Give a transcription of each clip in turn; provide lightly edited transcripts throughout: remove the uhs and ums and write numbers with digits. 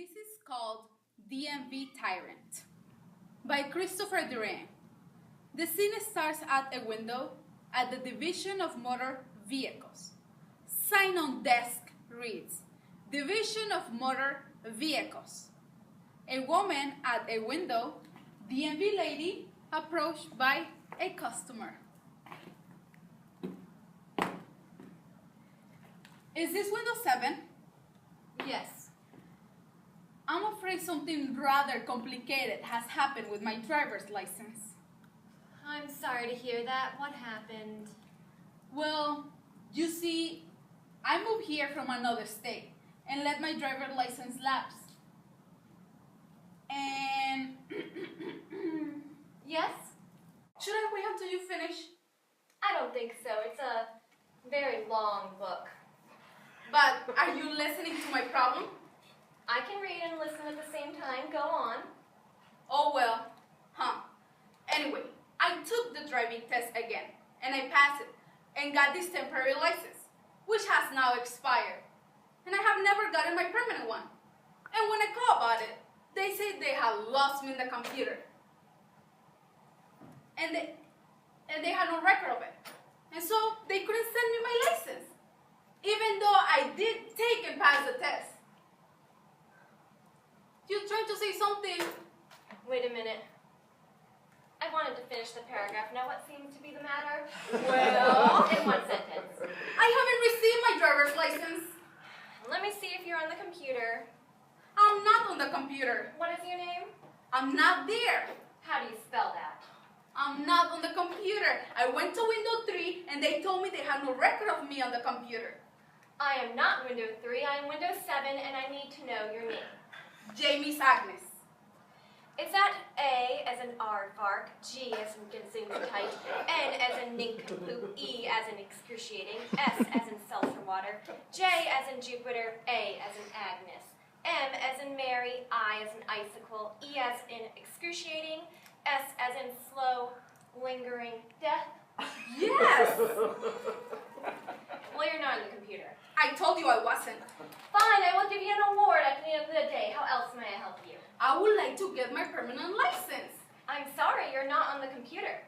This is called DMV Tyrant by Christopher Durang. The scene starts at a window at the Division of Motor Vehicles. Sign on desk reads, Division of Motor Vehicles. A woman at a window, DMV lady approached by a customer. Is this window 7? Yes. I'm afraid something rather complicated has happened with my driver's license. I'm sorry to hear that. What happened? Well, you see, I moved here from another state and let my driver's license lapse. And Yes? should I wait until you finish? I don't think so. It's a very long book. But are you listening to my problem? I can read and listen at the same time. Go on. Oh well, Anyway, I took the driving test again, and I passed it, and got this temporary license, which has now expired. And I have never gotten my permanent one. And when I call about it, they say they have lost me in the computer. And they had no record of it. And so they couldn't send me my license, even though I did take and pass the test. You trying to say something? Wait a minute. I wanted to finish the paragraph. Now what seems to be the matter? Well, In one sentence. I haven't received my driver's license. Let me see if you're on the computer. I'm not on the computer. What is your name? I'm not there. How do you spell that? I'm not on the computer. I went to window 3 and they told me they had no record of me on the computer. I am not window 3. I am window 7, and I need to know your name. Jamie's Agnes. Is that A as in aardvark, G as in gesundheit, N as in nincompoop, E as in excruciating, S as in seltzer water, J as in Jupiter, A as in Agnes, M as in Mary, I as in icicle, E as in excruciating, S as in slow, lingering death? Yes! Well, you're not on the computer. I told you I wasn't. Fine, I will give you an award at the end of the day. How else may I help you? I would like to get my permanent license. I'm sorry, you're not on the computer.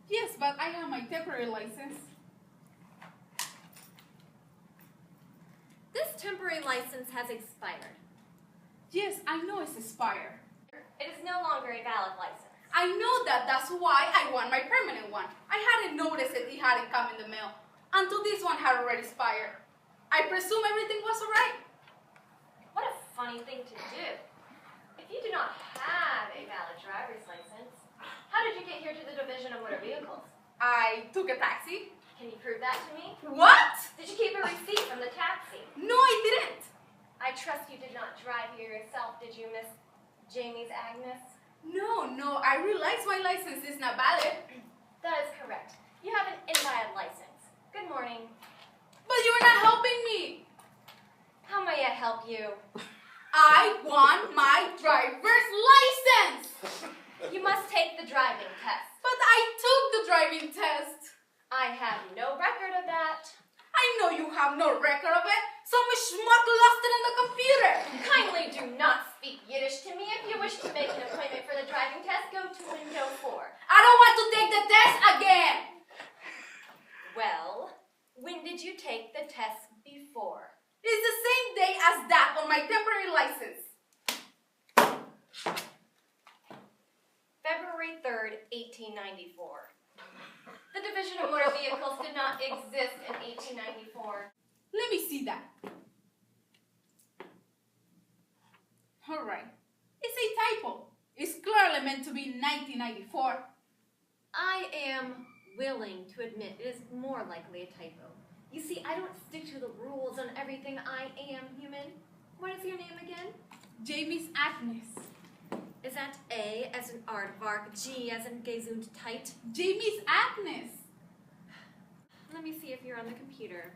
Yes, but I have my temporary license. This temporary license has expired. Yes, I know it's expired. It is no longer a valid license. I know that. That's why I want my permanent one. I hadn't noticed it hadn't come in the mail until this one had already expired. I presume everything was alright. What a funny thing to do. If you do not have a valid driver's license, how did you get here to the Division of Motor Vehicles? I took a taxi. Can you prove that to me? What? Did you keep a receipt from the taxi? No, I didn't. I trust you did not drive here yourself, did you, Miss Jamie's Agnes? No, I realize my license is not valid. That is correct. You have an invalid license. Good morning. But you're not helping me. How may I help you? I want my driver's license. You must take the driving test. But I took the driving test. I have no record of that. I know you have no record of it. Some schmuck lost it in the computer. Kindly do not speak Yiddish to me. If you wish to make an appointment for the driving test, go to window 4. I don't want to take the test again. Well, when did you take the test before? It's the same day as that on my temporary license. February 3rd, 1894. The Division of Motor Vehicles did not exist in 1894. Let me see that. Alright. It's a typo. It's clearly meant to be 1994. I am willing to admit it is more likely a typo. You see, I don't stick to the rules on everything. I am human. What is your name again? Jamie's Agnes. Is that A as in aardvark, G as in gesundheit? Jamie's Agnes. Let me see if you're on the computer.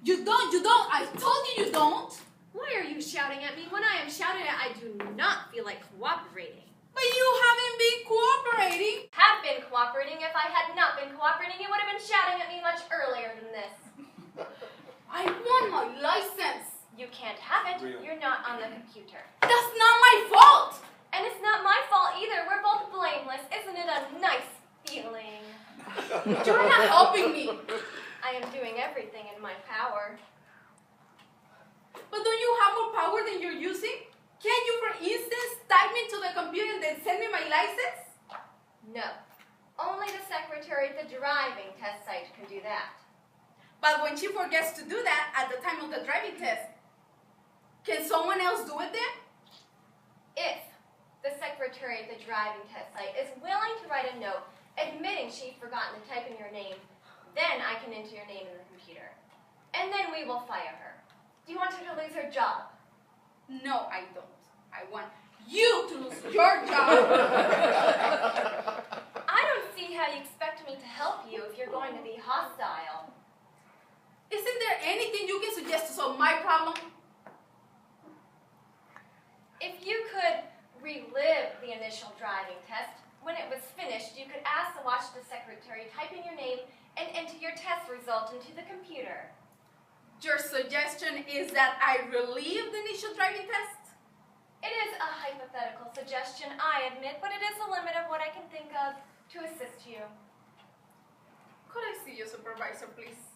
You don't. I told you don't. Why are you shouting at me? When I am shouting at, I do not feel like cooperating. But you haven't been cooperating. Have been cooperating. If I had not been cooperating, you would have been shouting at me much earlier than this. I want my license. You can't have it. You're not on the computer. That's not my fault! And it's not my fault either. We're both blameless. Isn't it a nice feeling? You're not helping me. I am doing everything in my power. But don't you have more power than you're using? Can't you, for instance, type me to the computer and then send me my license? No. Only the secretary at the driving test site can do that. But when she forgets to do that at the time of the driving test, can someone else do it then? If the secretary at the driving test site is willing to write a note admitting she'd forgotten to type in your name, then I can enter your name in the computer. And then we will fire her. Do you want her to lose her job? No, I don't. I want you to lose your job. I don't see how you expect me to help you if you're going to be hostile. Isn't there anything you can suggest to solve my problem? If you could relive the initial driving test, when it was finished, you could ask to watch the secretary type in your name and enter your test result into the computer. Your suggestion is that I relive the initial driving test? It is a hypothetical suggestion, I admit, but it is the limit of what I can think of to assist you. Could I see your supervisor, please?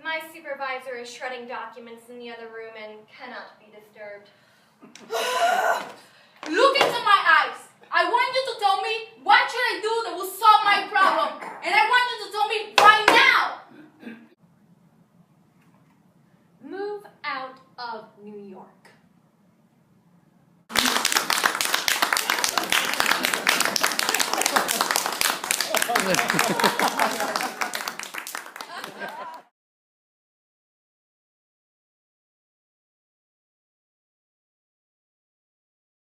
My supervisor is shredding documents in the other room and cannot be disturbed. Look into my eyes. I want you to tell me what should I do that will solve my problem. And I want you to tell me right now. Move out of New York.